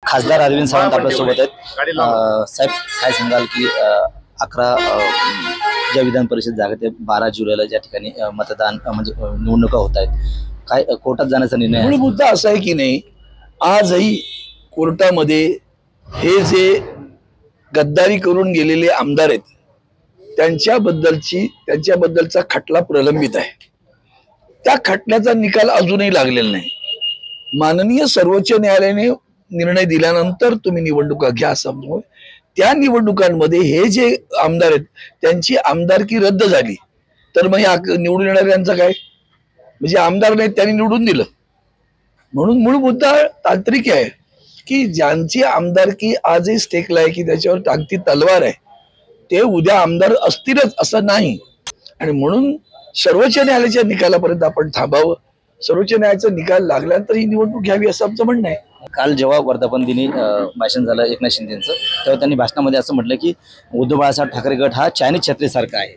खासदार अरविंद सावंत आपल्यासोबत आहेत। साहेब काय सांगाल की 11 ज्या विधान परिषद जागा ते 12 जुलैला ज्या ठिकाणी मतदान म्हणजे निवडणुका होत आहेत, काय कोर्टात जाण्याचा निर्णय आहे? मूळ मुद्दा असा आहे की नाही, आजही कोर्टामध्ये हे जे गद्दारी करून गेलेले आमदार आहेत त्यांच्याबद्दलचा खटला प्रलंबित आहे। त्या खटल्याचा निकाल अजूनही लागलेला नाही। माननीय सर्वोच्च न्यायालयाने निर्णय दिल्यानंतर तुम्ही निवडणुका घ्या असं, त्या निवडणुकांमध्ये हे जे आमदार आहेत त्यांची आमदारकी रद्द झाली तर मग निवडून येणाऱ्यांचा काय? म्हणजे आमदार नाहीत त्यांनी निवडून दिलं। म्हणून मूळ मुद्दा तांत्रिक आहे की ज्यांची आमदारकी आजही स्टेकला आहे की त्याच्यावर टांगती तलवार आहे ते उद्या आमदार असतीलच असं नाही। आणि म्हणून सर्वोच्च न्यायालयाच्या निकालापर्यंत आपण थांबावं। सर्वोच्च न्यायालयाचा निकाल लागल्यानंतर ही निवडणूक घ्यावी असं आमचं म्हणणं आहे। काल जेव्हा वर्धापन दिनी भाषण झालं एकनाथ शिंदेचं, तेव्हा त्यांनी भाषणामध्ये असं म्हटलं की उद्धव बाळासाहेब ठाकरे गट हा चायनीज छत्रीसारखा आहे।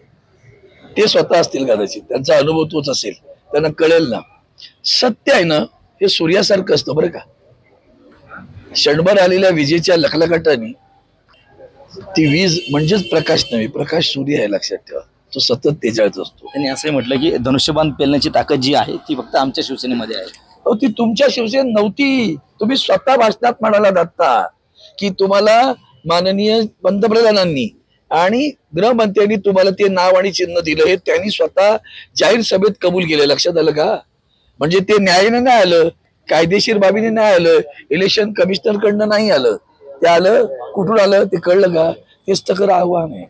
ते स्वतः असतील कदाचित, त्यांचा अनुभव तोच असेल, त्यांना कळेल ना। सत्य आहे ना, हे सूर्यासारखं असतं बरं का। क्षणभर आलेल्या विजेच्या लखलखाटाने ती वीज म्हणजेच प्रकाश नव्हे, प्रकाश सूर्य आहे, लक्षात ठेवा। तो सतत तेजाळत असतो। त्यांनी असंही म्हटलं की धनुष्यबाण पेलण्याची ताकद जी आहे ती फक्त आमच्या शिवसेनेमध्ये आहे। अहो, ती तुमच्या शिवसेनेत नव्हती। तुम्ही स्वतः भाषणात म्हणाला आता की तुम्हाला माननीय पंतप्रधानांनी आणि गृहमंत्र्यांनी तुम्हाला ते नाव आणि चिन्ह दिलं, हे त्यांनी स्वतः जाहीर सभेत कबूल केलं। लक्षात आलं का? म्हणजे ते न्यायाने नाही आलं, कायदेशीर बाबीने नाही आलं, इलेक्शन कमिशनर कडनं नाही आलं, ते आलं कुठून आलं ते कळलं का? तेच तर खरं आव्हान आहे।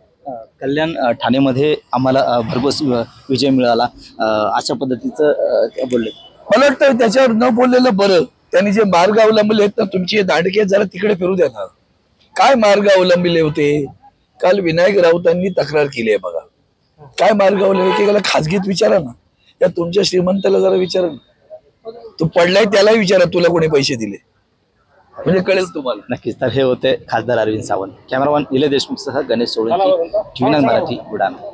कल्याण ठाणेमध्ये आम्हाला भरघोस विजय मिळाला अशा पद्धतीचं ते बोलले। मला वाटतं त्याच्यावर न बोललेलं बरं। त्यांनी जे मार्ग अवलंबले आहेत ना, तुमची दांडके जरा तिकडे फिरू द्या ना। काय मार्ग अवलंबिले होते? काल विनायक राऊतांनी तक्रार केली आहे बघा। काय मार्ग अवलंबले? एकेकाला खाजगीत विचारा ना, या तुमच्या श्रीमंताला जरा विचारा ना, तू पडलाय त्याला विचारा तुला कोणी पैसे दिले, म्हणजे कळेल तुम्हाला। नक्कीच। तर हे होते खासदार अरविंद सावंत। कॅमेरामॅन निलेश देशमुखसह गणेश सोळंकी, टीव्ही 9 मराठी, बुलढाणा।